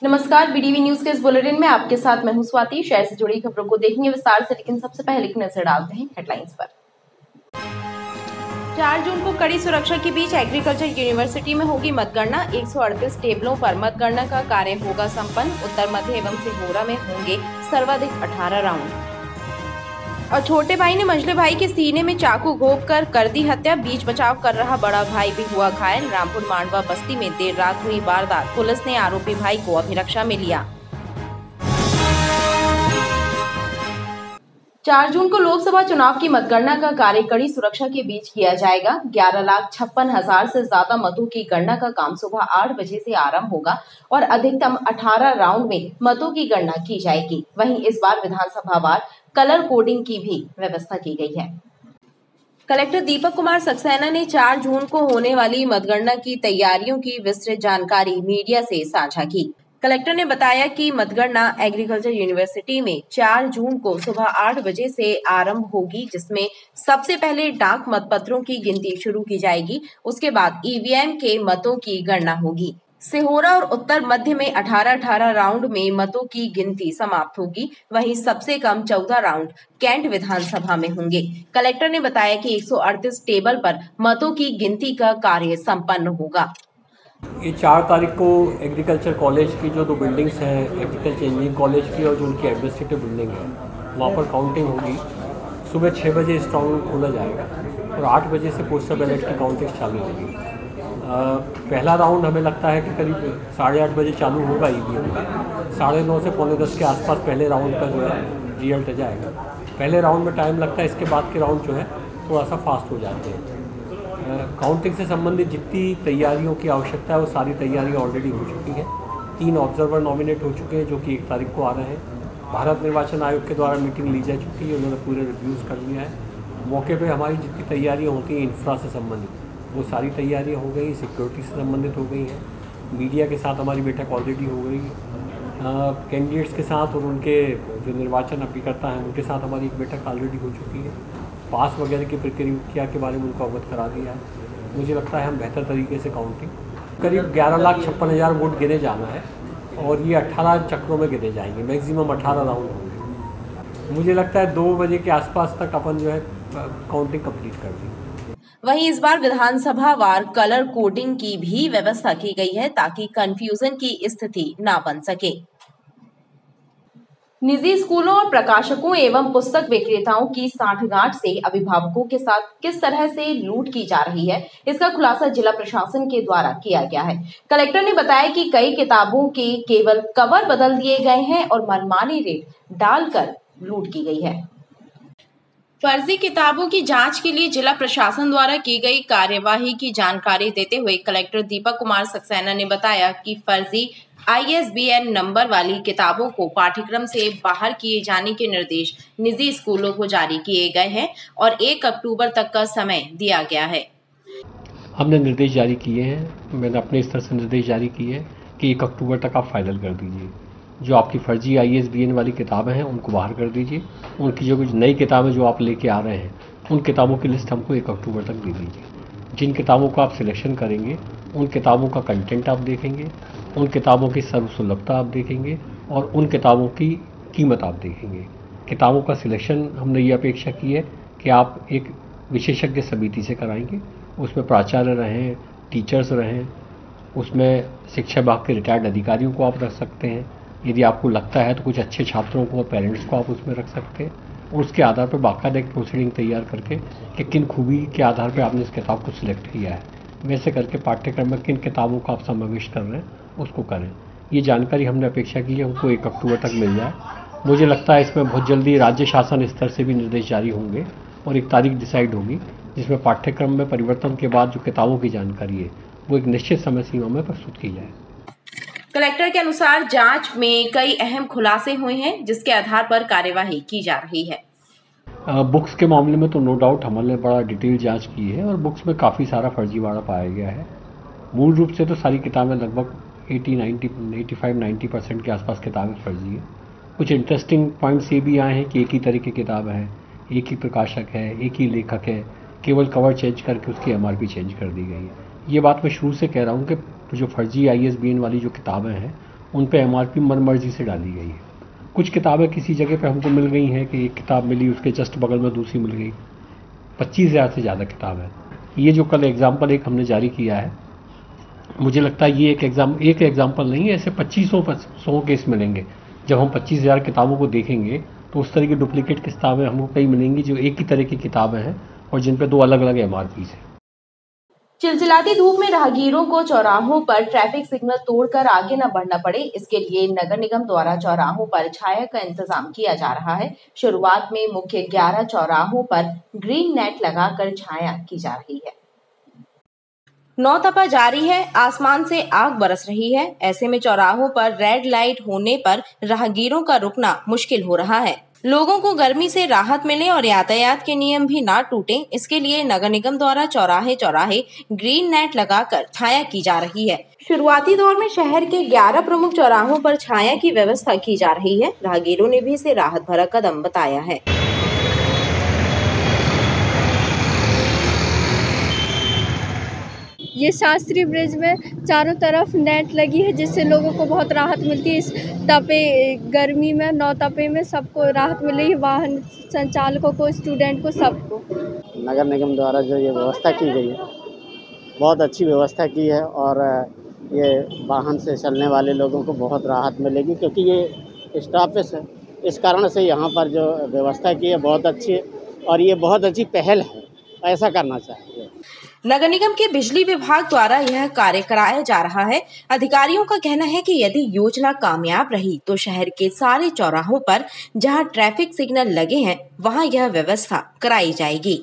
नमस्कार, BDV news के इस बुलेटिन में आपके साथ मैं हूं स्वाति। शहर से जुड़ी खबरों को देखेंगे विस्तार से, लेकिन सबसे पहले एक नजर डालते हैं हेडलाइंस पर। 4 जून को कड़ी सुरक्षा के बीच एग्रीकल्चर यूनिवर्सिटी में होगी मतगणना। 138 टेबलों पर मतगणना का कार्य होगा संपन्न। उत्तर मध्य एवं सिहोरा में होंगे सर्वाधिक 18 राउंड। और छोटे भाई ने मंझले भाई के सीने में चाकू घोंप कर दी हत्या। बीच बचाव कर रहा बड़ा भाई भी हुआ घायल। रामपुर मांडवा बस्ती में देर रात हुई वारदात। पुलिस ने आरोपी भाई को अभिरक्षा में लिया। 4 जून को लोकसभा चुनाव की मतगणना का कार्य कड़ी सुरक्षा के बीच किया जाएगा। 11,56,000 से ज्यादा मतों की गणना का काम सुबह 8 बजे से आरंभ होगा और अधिकतम 18 राउंड में मतों की गणना की जाएगी। वहीं इस बार विधानसभावार कलर कोडिंग की भी व्यवस्था की गई है। कलेक्टर दीपक कुमार सक्सेना ने 4 जून को होने वाली मतगणना की तैयारियों की विस्तृत जानकारी मीडिया से साझा की। कलेक्टर ने बताया कि मतगणना एग्रीकल्चर यूनिवर्सिटी में 4 जून को सुबह 8 बजे से आरंभ होगी, जिसमें सबसे पहले डाक मतपत्रों की गिनती शुरू की जाएगी। उसके बाद ईवीएम के मतों की गणना होगी। सिहोरा और उत्तर मध्य में 18-18 राउंड में मतों की गिनती समाप्त होगी। वहीं सबसे कम 14 राउंड कैंट विधानसभा में होंगे। कलेक्टर ने बताया कि 138 टेबल पर मतों की गिनती का कार्य संपन्न होगा। ये 4 तारीख को एग्रीकल्चर कॉलेज की जो 2 बिल्डिंग्स हैं, एग्रीकल्चर इंजीनियरिंग कॉलेज की और जो उनकी एडमिनिस्ट्रेटिव बिल्डिंग है, वहाँ पर काउंटिंग होगी। सुबह 6 बजे स्ट्रॉन्ग रूम खोला जाएगा और 8 बजे से पोस्टल बैलेट की काउंटिंग चालू होगी। पहला राउंड हमें लगता है कि करीब 8:30 बजे चालू होगा ईवीएम का। 9:30 से 9:45 के आसपास पहले राउंड का जो है रिजल्ट जाएगा। पहले राउंड में टाइम लगता है, इसके बाद के राउंड जो है थोड़ा सा फास्ट हो जाते हैं। काउंटिंग से संबंधित जितनी तैयारियों की आवश्यकता है वो सारी तैयारियां ऑलरेडी हो चुकी हैं। 3 ऑब्जर्वर नॉमिनेट हो चुके हैं जो कि 1 तारीख को आ रहे हैं। भारत निर्वाचन आयोग के द्वारा मीटिंग ली जा चुकी है, उन्होंने पूरे रिव्यूज़ कर लिया है। मौके पे हमारी जितनी तैयारियां होती हैं इंफ्रा से संबंधित, वो सारी तैयारियां हो गई, सिक्योरिटी से संबंधित हो गई हैं। मीडिया के साथ हमारी बैठक ऑलरेडी हो गई। कैंडिडेट्स के साथ और उनके जो निर्वाचन अभिकर्ता हैं उनके साथ हमारी एक बैठक ऑलरेडी हो चुकी है। पास वगैरह की प्रक्रिया के बारे में उनको अवगत करा दिया है। मुझे लगता है हम बेहतर तरीके से काउंटिंग करीब 11,56,000 वोट गिने जाना है और ये 18 चक्रों में गिने जाएंगे। मैक्सिमम 18 राउंड होंगे। मुझे लगता है 2 बजे के आसपास तक अपन जो है काउंटिंग कंप्लीट कर देंगे। वहीं इस बार विधानसभा वार कलर कोडिंग की भी व्यवस्था की गई है ताकि कंफ्यूजन की स्थिति ना बन सके। निजी स्कूलों और प्रकाशकों एवं पुस्तक विक्रेताओं की सांठगांठ से अभिभावकों के साथ किस तरह से लूट की जा रही है, इसका खुलासा जिला प्रशासन के द्वारा किया गया है। कलेक्टर ने बताया कि कई किताबों के केवल कवर बदल दिए गए हैं और मनमानी रेट डालकर लूट की गई है। फर्जी किताबों की जांच के लिए जिला प्रशासन द्वारा की गई कार्यवाही की जानकारी देते हुए कलेक्टर दीपक कुमार सक्सेना ने बताया कि फर्जी ISBN नंबर वाली किताबों को पाठ्यक्रम से बाहर किए जाने के निर्देश निजी स्कूलों को जारी किए गए हैं और 1 अक्टूबर तक का समय दिया गया है। हमने निर्देश जारी किए हैं, मैंने अपने स्तर से निर्देश जारी किए हैं कि 1 अक्टूबर तक आप फाइनल कर दीजिए। जो आपकी फर्जी ISBN वाली किताबें हैं उनको बाहर कर दीजिए। उनकी जो कुछ नई किताबें जो आप लेके आ रहे हैं उन किताबों की लिस्ट हमको 1 अक्टूबर तक दे दीजिए। जिन किताबों को आप सिलेक्शन करेंगे उन किताबों का कंटेंट आप देखेंगे, उन किताबों की सर्वसुलभता आप देखेंगे और उन किताबों की कीमत आप देखेंगे। किताबों का सिलेक्शन हमने ये अपेक्षा की है कि आप एक विशेषज्ञ समिति से कराएंगे, उसमें प्राचार्य रहें, टीचर्स रहें, उसमें शिक्षा विभाग के रिटायर्ड अधिकारियों को आप रख सकते हैं। यदि आपको लगता है तो कुछ अच्छे छात्रों को और पेरेंट्स को आप उसमें रख सकते हैं और उसके आधार पर बाकायदा एक प्रोसीडिंग तैयार करके कि किन खूबी के आधार पर आपने इस किताब को सिलेक्ट किया है, वैसे करके पाठ्यक्रम में किन किताबों का आप समावेश कर रहे हैं उसको करें। ये जानकारी हमने अपेक्षा की है हमको 1 अक्टूबर तक मिल जाए। मुझे लगता है इसमें बहुत जल्दी राज्य शासन स्तर से भी निर्देश जारी होंगे और एक तारीख डिसाइड होगी जिसमें पाठ्यक्रम में परिवर्तन के बाद जो किताबों की जानकारी है वो एक निश्चित समय सीमा में प्रस्तुत की जाए। कलेक्टर के अनुसार जांच में कई अहम खुलासे हुए हैं जिसके आधार पर कार्यवाही की जा रही है। बुक्स के मामले में तो नो डाउट हमने बड़ा डिटेल जांच की है और बुक्स में काफ़ी सारा फर्जीवाड़ा पाया गया है। मूल रूप से तो सारी किताबें लगभग 85-90% के आसपास किताबें फर्जी हैं। कुछ इंटरेस्टिंग पॉइंट्स ये भी आए हैं कि एक ही तरह की किताब है, एक ही प्रकाशक है, एक ही लेखक है, केवल कवर चेंज करके उसकी MRP चेंज कर दी गई है। ये बात मैं शुरू से कह रहा हूँ कि जो फर्जी ISBN वाली जो किताबें हैं उन पे MRP मनमर्जी से डाली गई है। कुछ किताबें किसी जगह पे हमको मिल गई हैं कि एक किताब मिली, उसके जस्ट बगल में दूसरी मिल गई। 25,000 से ज़्यादा किताब है। ये जो कल एग्जाम्पल एक हमने जारी किया है, मुझे लगता है ये एक एग्जाम्पल नहीं है, ऐसे 2500 केस मिलेंगे। जब हम 25,000 किताबों को देखेंगे तो उस तरह की डुप्लीकेट किताबें हमको कई मिलेंगी जो एक ही तरह की किताबें हैं और जिन पे 2 अलग अलग MRPs हैं। चिलचिलाती धूप में राहगीरों को चौराहों पर ट्रैफिक सिग्नल तोड़कर आगे न बढ़ना पड़े, इसके लिए नगर निगम द्वारा चौराहों पर छाया का इंतजाम किया जा रहा है। शुरुआत में मुख्य 11 चौराहों पर ग्रीन नेट लगाकर छाया की जा रही है। नौतपा जारी है, आसमान से आग बरस रही है। ऐसे में चौराहों पर रेड लाइट होने पर राहगीरों का रुकना मुश्किल हो रहा है। लोगों को गर्मी से राहत मिले और यातायात के नियम भी ना टूटें, इसके लिए नगर निगम द्वारा चौराहे चौराहे ग्रीन नेट लगाकर छाया की जा रही है। शुरुआती दौर में शहर के 11 प्रमुख चौराहों पर छाया की व्यवस्था की जा रही है। राहगीरों ने भी इसे राहत भरा कदम बताया है। ये शास्त्री ब्रिज में चारों तरफ नेट लगी है, जिससे लोगों को बहुत राहत मिलती है। इस तपे गर्मी में, नौतपे में सबको राहत मिल रही है, वाहन संचालकों को, स्टूडेंट को, सबको। नगर निगम द्वारा जो ये व्यवस्था की गई है, बहुत अच्छी व्यवस्था की है और ये वाहन से चलने वाले लोगों को बहुत राहत मिलेगी, क्योंकि ये स्टॉपेज है। इस कारण से यहाँ पर जो व्यवस्था की है बहुत अच्छी है और ये बहुत अच्छी पहल है, ऐसा करना चाहिए। नगर निगम के बिजली विभाग द्वारा यह कार्य कराया जा रहा है। अधिकारियों का कहना है कि यदि योजना कामयाब रही तो शहर के सारे चौराहों पर जहां ट्रैफिक सिग्नल लगे हैं वहां यह व्यवस्था कराई जाएगी।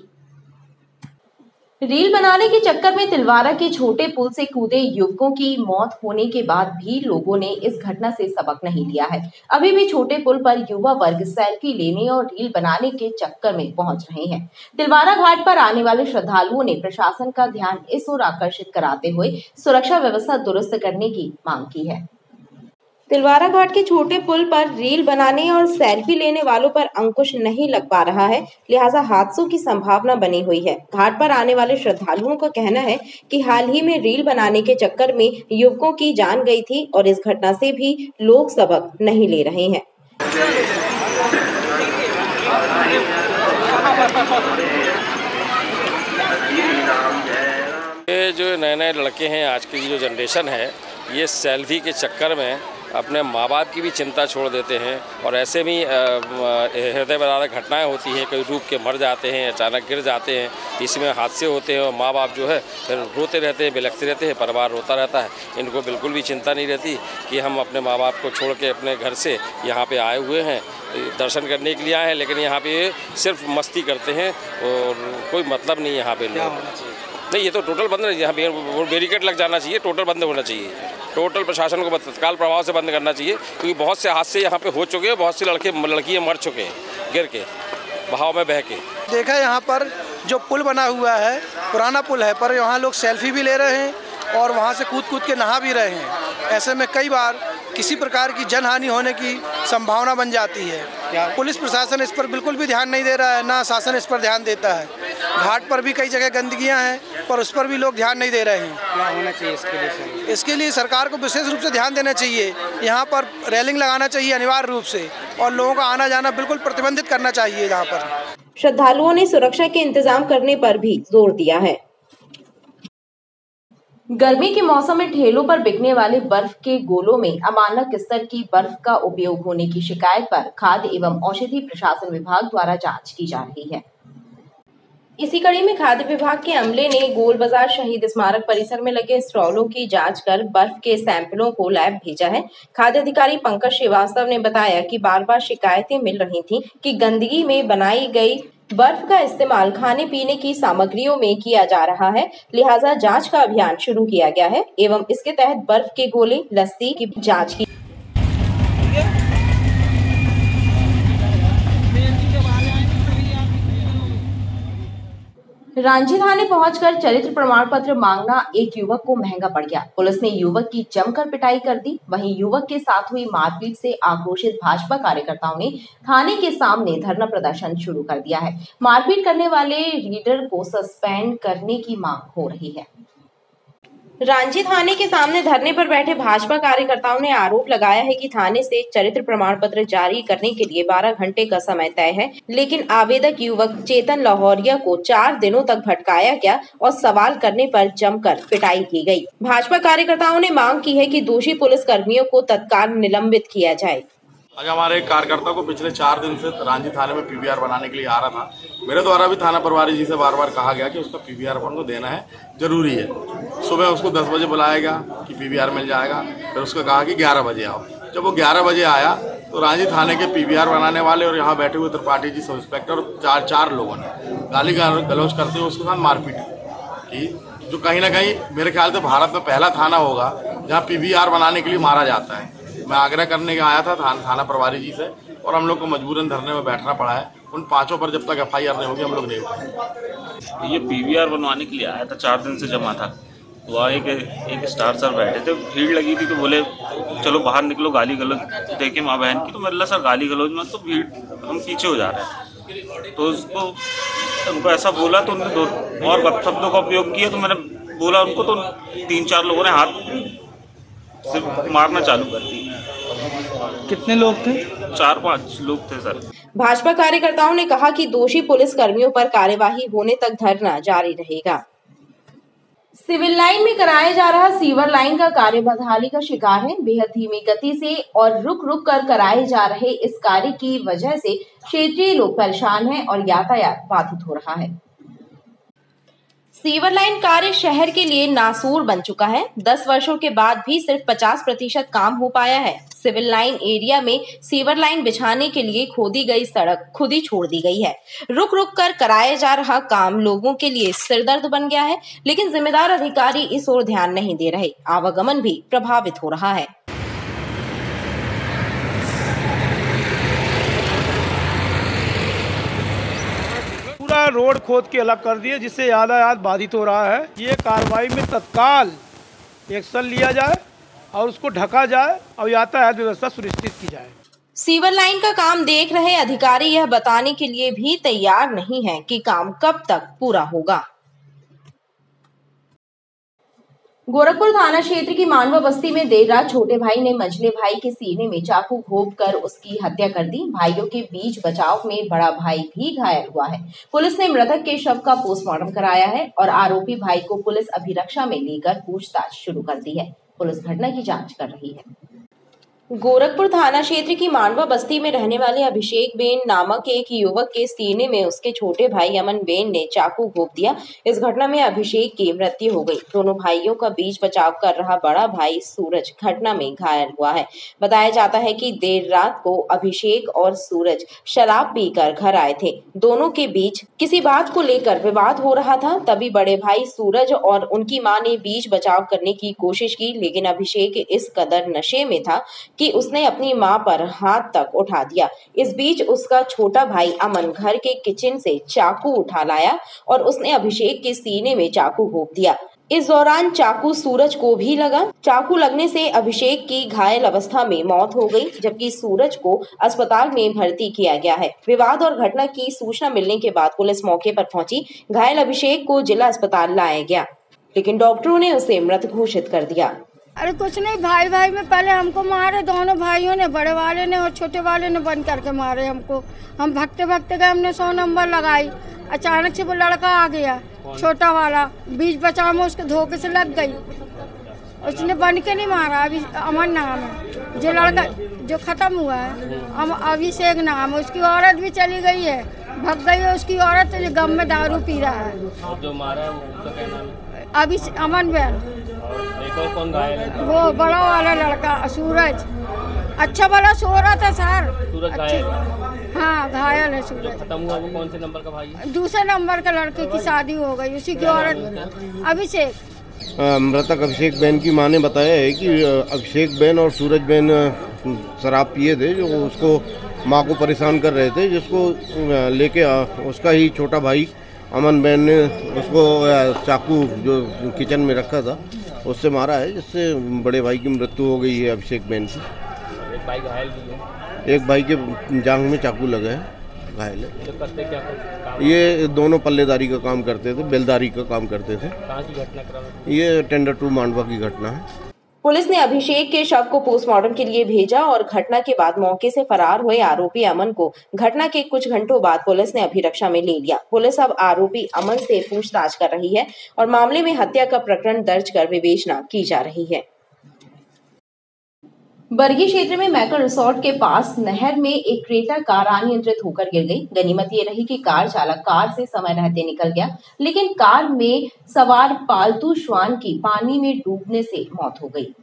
रील बनाने के चक्कर में तिलवारा के छोटे पुल से कूदे युवकों की मौत होने के बाद भी लोगों ने इस घटना से सबक नहीं लिया है। अभी भी छोटे पुल पर युवा वर्ग सेल्फी लेने और रील बनाने के चक्कर में पहुंच रहे हैं। तिलवारा घाट पर आने वाले श्रद्धालुओं ने प्रशासन का ध्यान इस ओर आकर्षित कराते हुए सुरक्षा व्यवस्था दुरुस्त करने की मांग की है। तिलवारा घाट के छोटे पुल पर रील बनाने और सेल्फी लेने वालों पर अंकुश नहीं लग पा रहा है, लिहाजा हादसों की संभावना बनी हुई है। घाट पर आने वाले श्रद्धालुओं का कहना है कि हाल ही में रील बनाने के चक्कर में युवकों की जान गई थी और इस घटना से भी लोग सबक नहीं ले रहे हैं। ये जो नए नए लड़के हैं, आज की जो जनरेशन है, ये सेल्फी के चक्कर में अपने माँ बाप की भी चिंता छोड़ देते हैं और ऐसे में हृदय विदारक घटनाएं होती हैं। कभी डूब के मर जाते हैं, अचानक गिर जाते हैं, इसमें हादसे होते हैं और माँ बाप जो है फिर रोते रहते हैं, बिलखते रहते हैं, परिवार रोता रहता है। इनको बिल्कुल भी चिंता नहीं रहती कि हम अपने माँ बाप को छोड़ के अपने घर से यहाँ पे आए हुए हैं, दर्शन करने के लिए आए हैं, लेकिन यहाँ पे सिर्फ मस्ती करते हैं और कोई मतलब नहीं यहाँ पे नहीं। ये तो टोटल बंद नहीं, यहाँ बैरिकेड लग जाना चाहिए, टोटल बंद होना चाहिए। टोटल प्रशासन को तत्काल प्रभाव से बंद करना चाहिए, क्योंकि बहुत से हादसे यहाँ पे हो चुके हैं, बहुत से लड़कियाँ मर चुके हैं गिर के, बहाव में बह के। देखा यहाँ पर जो पुल बना हुआ है, पुराना पुल है, पर यहाँ लोग सेल्फी भी ले रहे हैं और वहाँ से कूद के नहा भी रहे हैं। ऐसे में कई बार किसी प्रकार की जनहानि होने की संभावना बन जाती है। पुलिस प्रशासन इस पर बिल्कुल भी ध्यान नहीं दे रहा है, ना शासन इस पर ध्यान देता है। घाट पर भी कई जगह गंदगियां हैं, पर उस पर भी लोग ध्यान नहीं दे रहे हैं। क्या होना चाहिए इसके लिए? इसके लिए सरकार को विशेष रूप से ध्यान देना चाहिए। यहाँ पर रेलिंग लगाना चाहिए अनिवार्य रूप से, और लोगों का आना जाना बिल्कुल प्रतिबंधित करना चाहिए। यहाँ पर श्रद्धालुओं ने सुरक्षा के इंतजाम करने पर भी जोर दिया है। गर्मी के मौसम में ठेलों पर बिकने वाले बर्फ के गोलों में अमानक स्तर की बर्फ का उपयोग होने की शिकायत पर खाद्य एवं औषधि प्रशासन विभाग द्वारा जांच की जा रही है। इसी कड़ी में खाद्य विभाग के अमले ने गोल बाजार शहीद स्मारक परिसर में लगे स्टॉलों की जांच कर बर्फ के सैंपलों को लैब भेजा है। खाद्य अधिकारी पंकज श्रीवास्तव ने बताया कि बार बार शिकायतें मिल रही थीं कि गंदगी में बनाई गई बर्फ का इस्तेमाल खाने पीने की सामग्रियों में किया जा रहा है, लिहाजा जांच का अभियान शुरू किया गया है एवं इसके तहत बर्फ के गोले, लस्सी की जांच की। रांची थाने पहुंचकर चरित्र प्रमाण पत्र मांगना एक युवक को महंगा पड़ गया। पुलिस ने युवक की जमकर पिटाई कर दी। वहीं युवक के साथ हुई मारपीट से आक्रोशित भाजपा कार्यकर्ताओं ने थाने के सामने धरना प्रदर्शन शुरू कर दिया है। मारपीट करने वाले लीडर को सस्पेंड करने की मांग हो रही है। रांची थाने के सामने धरने पर बैठे भाजपा कार्यकर्ताओं ने आरोप लगाया है कि थाने से चरित्र प्रमाण पत्र जारी करने के लिए 12 घंटे का समय तय है, लेकिन आवेदक युवक चेतन लाहौरिया को 4 दिनों तक भटकाया गया और सवाल करने पर जमकर पिटाई की गई। भाजपा कार्यकर्ताओं ने मांग की है कि दोषी पुलिस कर्मियों को तत्काल निलंबित किया जाए। आज हमारे एक कार्यकर्ता को पिछले 4 दिन से रांची थाने में पीवीआर बनाने के लिए आ रहा था। मेरे द्वारा भी थाना प्रभारी जी से बार बार कहा गया कि उसका पीवीआर अपन को देना है, जरूरी है। सुबह उसको 10 बजे बुलाया गया कि पीवीआर मिल जाएगा, फिर उसको कहा कि 11 बजे आओ। जब वो 11 बजे आया तो रांची थाने के पीवीआर बनाने वाले और यहाँ बैठे हुए त्रिपाठी जी, सब इंस्पेक्टर और चार लोगों ने गाली गलौज करते हुए उसके साथ मारपीट की, जो कहीं ना कहीं मेरे ख्याल से भारत में पहला थाना होगा जहाँ पीवीआर बनाने के लिए मारा जाता है। मैं आग्रह करने के आया था थाना प्रभारी जी से, और हम लोग को मजबूरन धरने में बैठना पड़ा है। उन 5 पर जब तक एफआईआर नहीं होगी हम लोग नहीं उठेंगे। ये पीवीआर बनवाने के लिए आया था, 4 दिन से जमा था। वहाँ एक स्टार सर बैठे थे, भीड़ लगी थी तो बोले चलो बाहर निकलो, गाली गलौज देखे माँ बहन की। तो मैंने सर गाली गलौज मत, तो भीड़ हम पीछे हो जा रहे हैं। तो उनको ऐसा बोला तो उन्होंने 2 और शब्दों का उपयोग किया। तो मैंने बोला उनको, तो 3-4 लोगों ने हाथ से मारना चालू कर दी। कितने लोग थे? 4-5 लोग थे सर। भाजपा कार्यकर्ताओं ने कहा कि दोषी पुलिस कर्मियों पर कार्यवाही होने तक धरना जारी रहेगा। सिविल लाइन में कराया जा रहा सीवर लाइन का कार्य बदहाली का शिकार है। बेहद धीमी गति से और रुक रुक कर कराए जा रहे इस कार्य की वजह से क्षेत्रीय लोग परेशान हैं और यातायात बाधित हो रहा है। सीवर लाइन कार्य शहर के लिए नासूर बन चुका है। 10 वर्षों के बाद भी सिर्फ 50% काम हो पाया है। सिविल लाइन एरिया में सीवर लाइन बिछाने के लिए खोदी गई सड़क खुद ही छोड़ दी गई है। रुक रुक कर कराया जा रहा काम लोगों के लिए सिरदर्द बन गया है, लेकिन जिम्मेदार अधिकारी इस ओर ध्यान नहीं दे रहे। आवागमन भी प्रभावित हो रहा है। पूरा रोड खोद के अलग कर दिए, जिससे यातायात बाधित हो रहा है। ये कार्रवाई में तत्काल एक्शन लिया जाए और उसको ढका जाए और यातायात व्यवस्था सुनिश्चित की जाए। सीवर लाइन का काम देख रहे अधिकारी यह बताने के लिए भी तैयार नहीं है कि काम कब तक पूरा होगा। गोरखपुर थाना क्षेत्र की मांडवा बस्ती में देर रात छोटे भाई ने मंझले भाई के सीने में चाकू घोंप कर उसकी हत्या कर दी। भाइयों के बीच बचाव में बड़ा भाई भी घायल हुआ है। पुलिस ने मृतक के शव का पोस्टमार्टम कराया है और आरोपी भाई को पुलिस अभिरक्षा में लेकर पूछताछ शुरू कर दी है। पुलिस घटना की जांच कर रही है। गोरखपुर थाना क्षेत्र की मांडवा बस्ती में रहने वाले अभिषेक बेन नामक एक युवक के सीने में उसके छोटे भाई अमन बेन ने चाकू घोंप दिया। इस घटना में अभिषेक की मृत्यु हो गई। दोनों भाइयों का बीच बचाव कर रहा बड़ा भाई सूरज घटना में घायल हुआ है। बताया जाता है कि देर रात को अभिषेक और सूरज शराब पीकर घर आए थे। दोनों के बीच किसी बात को लेकर विवाद हो रहा था। तभी बड़े भाई सूरज और उनकी मां ने बीच बचाव करने की कोशिश की, लेकिन अभिषेक इस कदर नशे में था कि उसने अपनी मां पर हाथ तक उठा दिया। इस बीच उसका छोटा भाई अमन घर के किचन से चाकू उठा लाया और उसने अभिषेक के सीने में चाकू घोंप दिया। इस दौरान चाकू सूरज को भी लगा। चाकू लगने से अभिषेक की घायल अवस्था में मौत हो गई, जबकि सूरज को अस्पताल में भर्ती किया गया है। विवाद और घटना की सूचना मिलने के बाद पुलिस मौके पर पहुंची। घायल अभिषेक को जिला अस्पताल लाया गया, लेकिन डॉक्टरों ने उसे मृत घोषित कर दिया। अरे कुछ नहीं, भाई भाई में पहले हमको मारे, दोनों भाइयों ने, बड़े वाले ने और छोटे वाले ने बंद करके मारे हमको। हम भगते भगते गए, हमने 100 नंबर लगाई। अचानक से वो लड़का आ गया, छोटा वाला, बीच बचाव में उसके धोखे से लग गई। उसने बन के नहीं मारा। अभी अमन नाम है जो लड़का जो खत्म हुआ है, अभिषेक नाम है। उसकी औरत भी चली गई है, भग गई है उसकी औरत, जो गम में दारू पी रहा है। जो मारा है उसका क्या नाम है? अभी अमन बेन। कौन घायल है? वो बड़ा वाला लड़का सूरज। अच्छा वाला सो रहा था सर। सूरज घायल? हाँ घायल है सूरज। खत्म हुआ वो कौन से नंबर का भाई है? दूसरे नंबर का लड़के की शादी हो गई, उसी की औरत अभिषेक। मृतक अभिषेक बेन की मां ने बताया है कि अभिषेक बेन और सूरज बेन शराब पिए थे, जो उसको मां को परेशान कर रहे थे, जिसको लेके उसका ही छोटा भाई अमन बेन ने उसको चाकू जो किचन में रखा था उससे मारा है, जिससे बड़े भाई की मृत्यु हो गई है अभिषेक बेन की। एक भाई घायल भी है। एक भाई के जांघ में चाकू लगा है। घायल है। ये दोनों पल्लेदारी का काम करते थे, बेलदारी का काम करते थे। कहाँ की घटना? ये टेंडर 2 मांडवा की घटना है। पुलिस ने अभिषेक के शव को पोस्टमार्टम के लिए भेजा और घटना के बाद मौके से फरार हुए आरोपी अमन को घटना के कुछ घंटों बाद पुलिस ने अभिरक्षा में ले लिया। पुलिस अब आरोपी अमन से पूछताछ कर रही है और मामले में हत्या का प्रकरण दर्ज कर विवेचना की जा रही है। बरगी क्षेत्र में मैकल रिसोर्ट के पास नहर में एक क्रेटा कार अनियंत्रित होकर गिर गई। गनीमत ये रही कि कार चालक कार से समय रहते निकल गया, लेकिन कार में सवार पालतू श्वान की पानी में डूबने से मौत हो गई।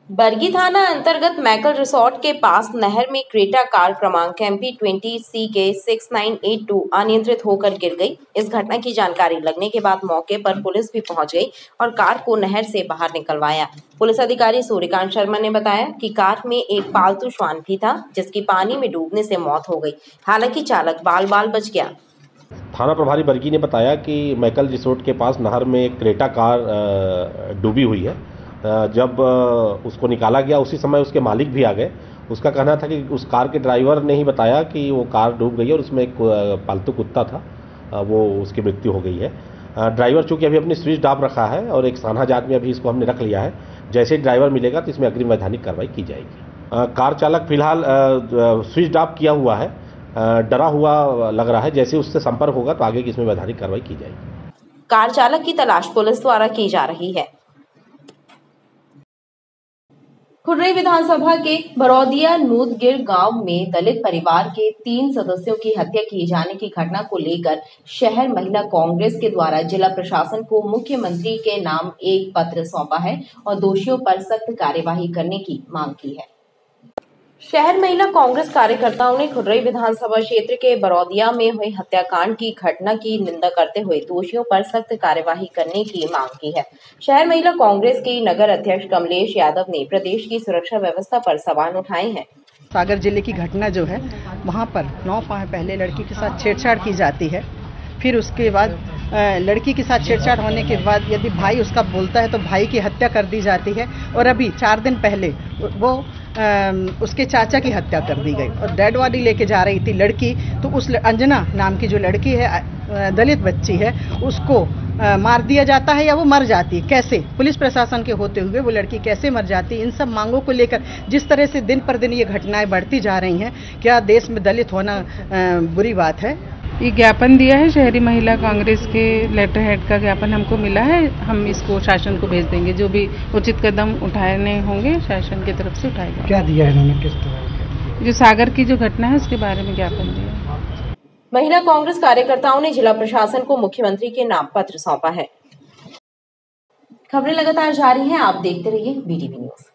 बरगी थाना अंतर्गत मैकल रिसोर्ट के पास नहर में क्रेटा कार क्रमांक MP20CK 6982 अनियंत्रित होकर गिर गई। इस घटना की जानकारी लगने के बाद मौके पर पुलिस भी पहुंच गई और कार को नहर से बाहर निकलवाया। पुलिस अधिकारी सूर्यकांत शर्मा ने बताया कि कार में एक पालतू श्वान भी था, जिसकी पानी में डूबने से मौत हो गई। हालांकि चालक बाल बाल बच गया। थाना प्रभारी बरगी ने बताया कि मैकल रिसोर्ट के पास नहर में एक क्रेटा कार डूबी हुई है। जब उसको निकाला गया उसी समय उसके मालिक भी आ गए। उसका कहना था कि उस कार के ड्राइवर ने ही बताया कि वो कार डूब गई और उसमें एक पालतू कुत्ता था, वो उसकी मृत्यु हो गई है। ड्राइवर चूंकि अभी अपनी स्विच डाप रखा है और एक सान्हा जात में अभी इसको हमने रख लिया है। जैसे ही ड्राइवर मिलेगा तो इसमें अग्रिम वैधानिक कार्रवाई की जाएगी। कार चालक फिलहाल स्विच डाप किया हुआ है, डरा हुआ लग रहा है। जैसे उससे संपर्क होगा तो आगे की इसमें वैधानिक कार्रवाई की जाएगी। कार चालक की तलाश पुलिस द्वारा की जा रही है। खुर्रई विधानसभा के बरौदिया नूदगिर गांव में दलित परिवार के 3 सदस्यों की हत्या किए जाने की घटना को लेकर शहर महिला कांग्रेस के द्वारा जिला प्रशासन को मुख्यमंत्री के नाम एक पत्र सौंपा है और दोषियों पर सख्त कार्यवाही करने की मांग की है। शहर महिला कांग्रेस कार्यकर्ताओं ने खुर्रई विधानसभा क्षेत्र के बरौदिया में हुए हत्याकांड की घटना की निंदा करते हुए दोषियों पर सख्त कार्यवाही करने की मांग की है। शहर महिला कांग्रेस के नगर अध्यक्ष कमलेश यादव ने प्रदेश की सुरक्षा व्यवस्था पर सवाल उठाए हैं। सागर जिले की घटना जो है, वहां पर 9 माह पहले लड़की के साथ छेड़छाड़ की जाती है। फिर उसके बाद लड़की के साथ छेड़छाड़ होने के बाद यदि भाई उसका बोलता है तो भाई की हत्या कर दी जाती है। और अभी 4 दिन पहले वो उसके चाचा की हत्या कर दी गई और डेड बॉडी लेके जा रही थी लड़की, तो उस अंजना नाम की जो लड़की है, दलित बच्ची है, उसको मार दिया जाता है या वो मर जाती है। कैसे पुलिस प्रशासन के होते हुए वो लड़की कैसे मर जाती है? इन सब मांगों को लेकर जिस तरह से दिन पर दिन ये घटनाएं बढ़ती जा रही हैं, क्या देश में दलित होना बुरी बात है? ये ज्ञापन दिया है शहरी महिला कांग्रेस के लेटर हेड का ज्ञापन हमको मिला है। हम इसको शासन को भेज देंगे, जो भी उचित कदम उठाने होंगे शासन की तरफ से उठाएगा। क्या दिया है इन्होंने, किस तरह? जो सागर की जो घटना है उसके बारे में ज्ञापन दिया। महिला कांग्रेस कार्यकर्ताओं ने जिला प्रशासन को मुख्यमंत्री के नाम पत्र सौंपा है। खबरें लगातार जारी हैं, आप देखते रहिए BTV न्यूज।